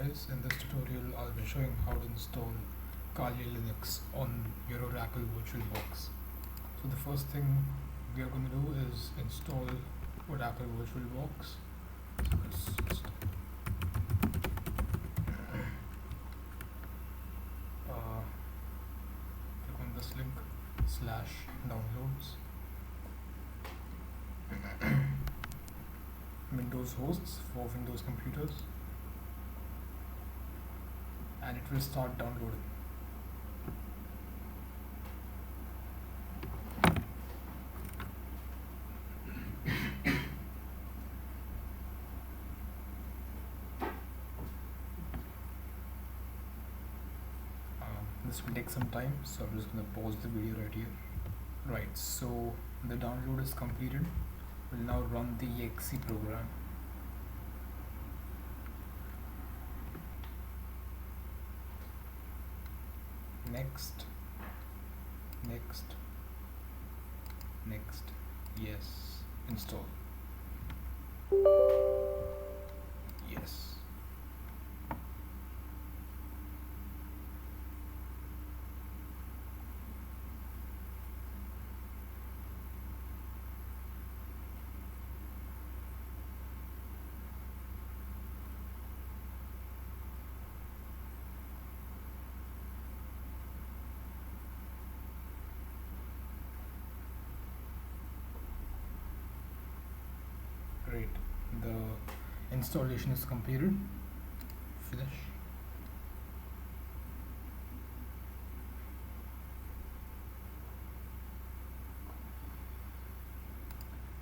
guys, in this tutorial I'll be showing how to install Kali Linux on your Oracle VirtualBox. So the first thing we are going to do is install Oracle VirtualBox. So let's click on this link /downloads. Windows hosts for Windows computers, and it will start downloading. This will take some time, so I'm just going to pause the video right here. Right, so the download is completed. We'll now run the exe program. Next, yes, install, yes. Great, the installation is completed. Finish.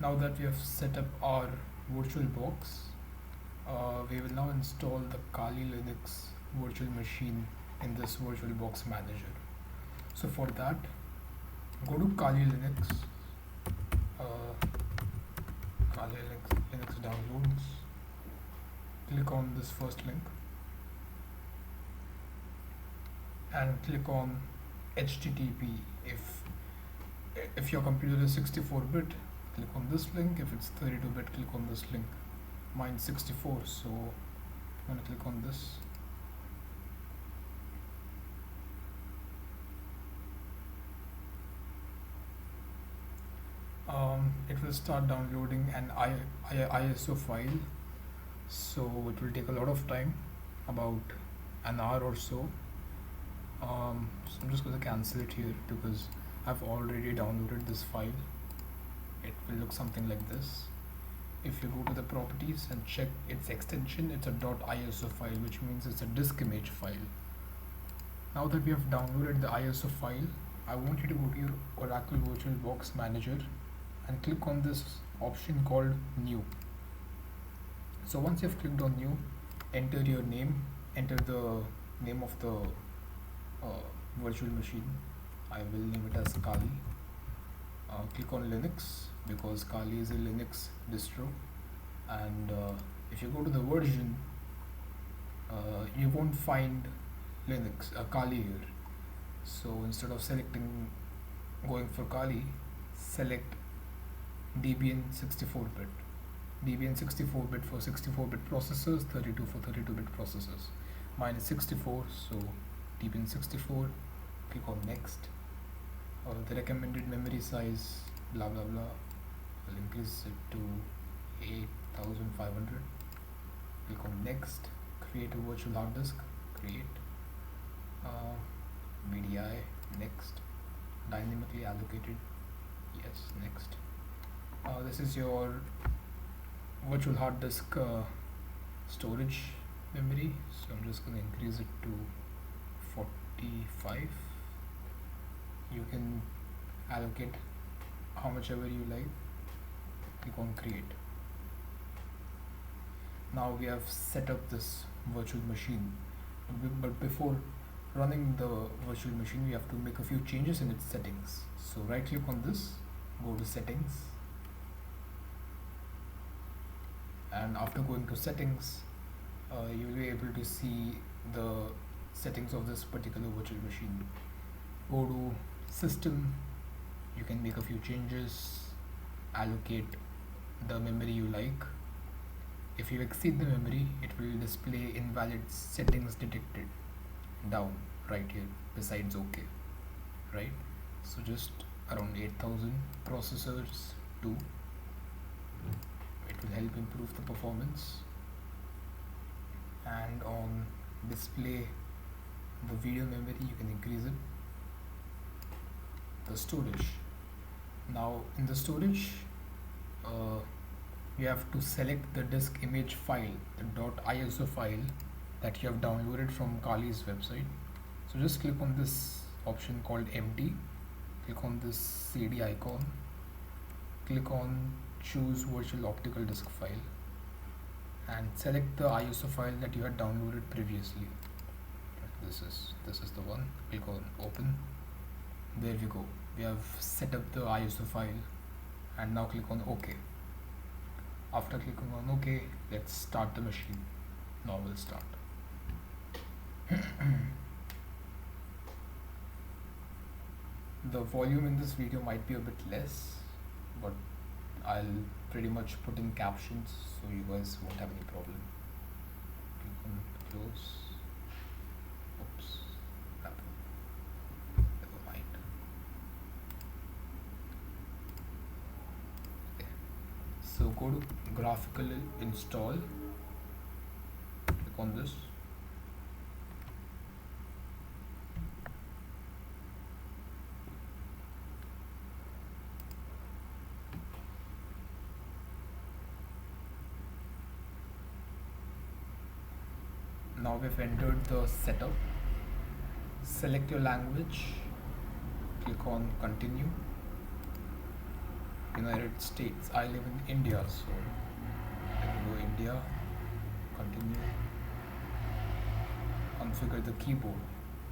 Now that we have set up our VirtualBox, we will now install the Kali Linux virtual machine in this VirtualBox manager. So for that, go to Kali Linux, Kali Linux downloads, click on this first link and click on HTTP. If your computer is 64-bit, click on this link. If it's 32-bit, click on this link. Mine's 64, so I'm gonna click on this. It will start downloading an ISO file, so it will take a lot of time, about an hour or so. So I'm just going to cancel it here because I've already downloaded this file. It will look something like this. If you go to the properties and check its extension, it's a .iso file, which means it's a disk image file. Now that we have downloaded the ISO file, I want you to go to your Oracle VirtualBox manager and click on this option called new. So once you've clicked on new, enter your name, enter the name of the virtual machine. I will name it as Kali. Click on Linux because Kali is a Linux distro, and if you go to the version, you won't find Linux Kali here. So instead of going for Kali, select Debian 64-bit. Debian 64-bit for 64-bit processors, 32 for 32-bit processors. Mine is 64, so Debian 64. Click on next. The recommended memory size, blah blah blah. I'll increase it to 8500. Click on next. Create a virtual hard disk. Create. VDI. Next. Dynamically allocated. Yes. Next. This is your virtual hard disk storage memory, so I'm just going to increase it to 45. You can allocate how much ever you like. Click on create. Now we have set up this virtual machine, but before running the virtual machine we have to make a few changes in its settings. So right click on this, go to settings, and after going to settings, you will be able to see the settings of this particular virtual machine. Go to system, you can make a few changes, allocate the memory you like, If you exceed the memory, it will display invalid settings detected down right here besides OK, right? So just around 8,000 processors too. It will help improve the performance. And on display the video memory, you can increase it. The storage. Now in the storage, you have to select the disk image file, the .iso file that you have downloaded from Kali's website. So just click on this option called empty, click on this CD icon, click on choose virtual optical disk file, and select the ISO file that you had downloaded previously. This is the one. Click on open. There we go. We have set up the ISO file, and now click on OK. After clicking on OK, let's start the machine. Now we'll start. The volume in this video might be a bit less, but I'll pretty much put in captions so you guys won't have any problem. Click on close. Oops. Never mind. Okay. So go to Graphically install. Click on this. Now we've entered the setup. Select your language, click on continue. United States. I live in India, so let me go India, continue. Configure the keyboard,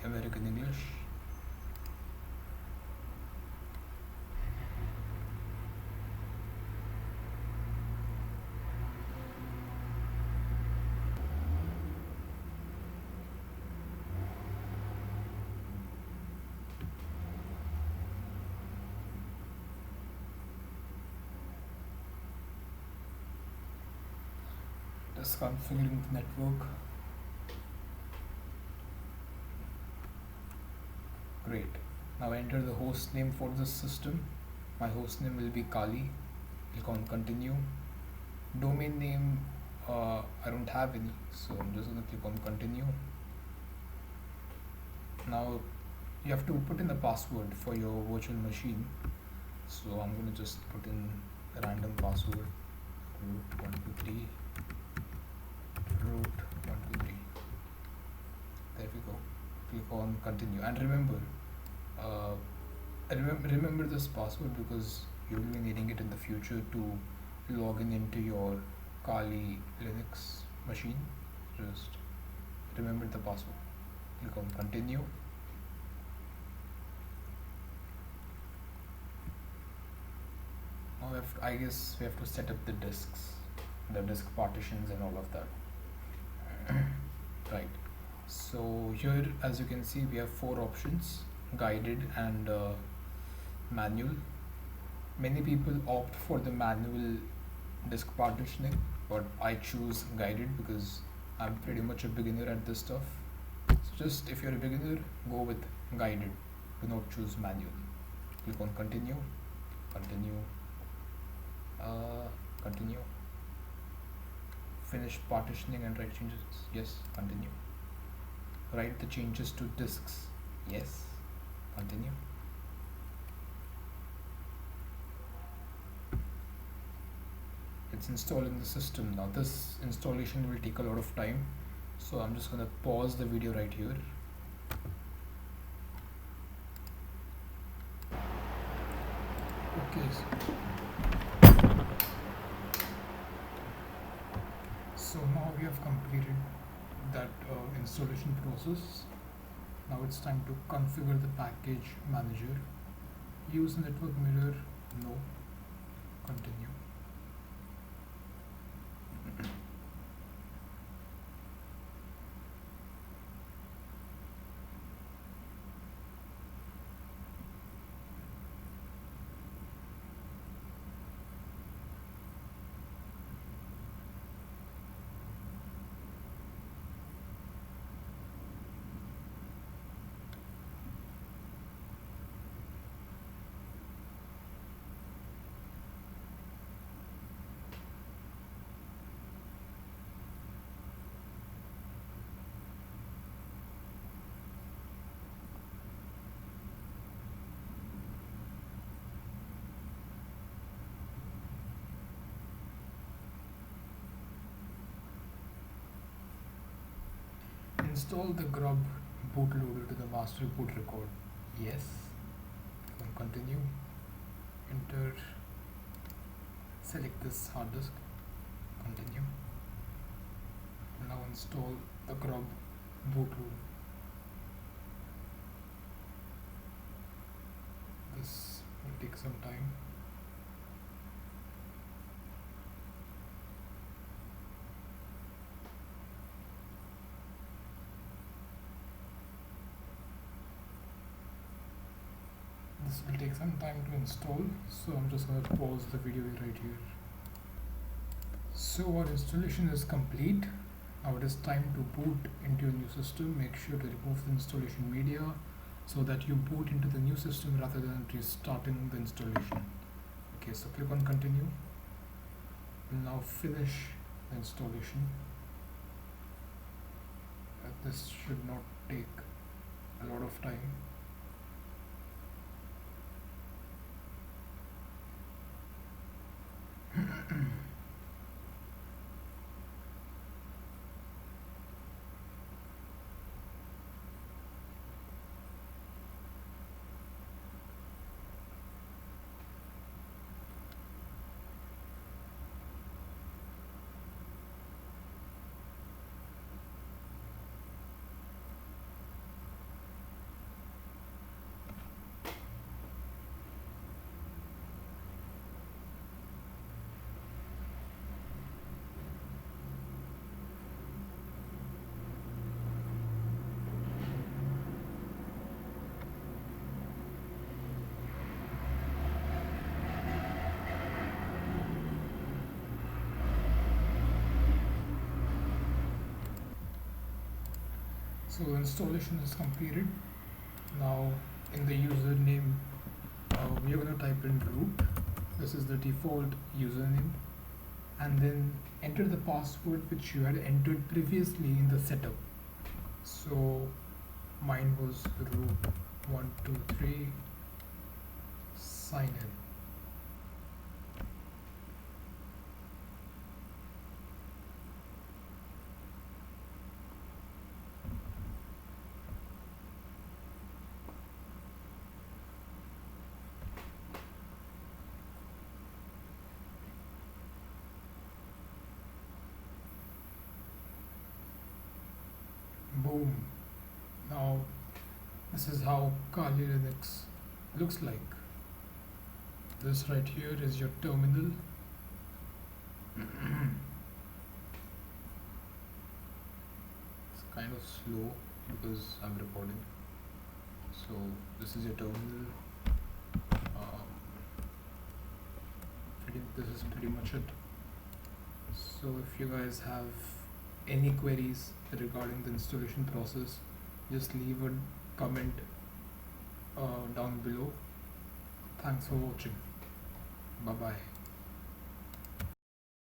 American English. Just configuring the network. Great. Now enter the host name for this system. My host name will be Kali. Click on continue. Domain name, I don't have any, so I'm just gonna click on continue. Now you have to put in a password for your virtual machine. So I'm gonna just put in a random password. Root 123. Root 123. There we go. Click on continue, and remember this password because you will be needing it in the future to log in into your Kali Linux machine. Just remember the password. Click on continue. Now I guess we have to set up the disks, the disk partitions and all of that. Right, so here as you can see we have 4 options: guided and manual. Many people opt for the manual disk partitioning, but I choose guided because I'm pretty much a beginner at this stuff. So just if you're a beginner, go with guided, do not choose manual. Click on continue, continue, continue. Finish partitioning and write changes. Yes, continue. Write the changes to disks. Yes, continue. It's installing the system now. This installation will take a lot of time, so I'm just gonna pause the video right here. Okay. So now we have completed that installation process. Now it's time to configure the package manager. Use network mirror, no, continue. install the grub bootloader to the master boot record. Yes. Then continue. Enter. Select this hard disk. Continue. Now install the grub bootloader. This will take some time. This will take some time to install, so I'm just going to pause the video right here. So our installation is complete. Now it is time to boot into your new system. Make sure to remove the installation media so that you boot into the new system rather than restarting the installation. Okay, so click on continue. We'll now finish the installation. This should not take a lot of time. So the installation is completed. Now in the username we are going to type in root. This is the default username, and then enter the password which you had entered previously in the setup. So mine was root123 sign in. Boom. Now this is how Kali Linux looks like. This right here is your terminal. It's kind of slow because I'm recording. So this is your terminal. This is pretty much it. So if you guys have any queries regarding the installation process, just leave a comment down below. Thanks for watching. Bye bye.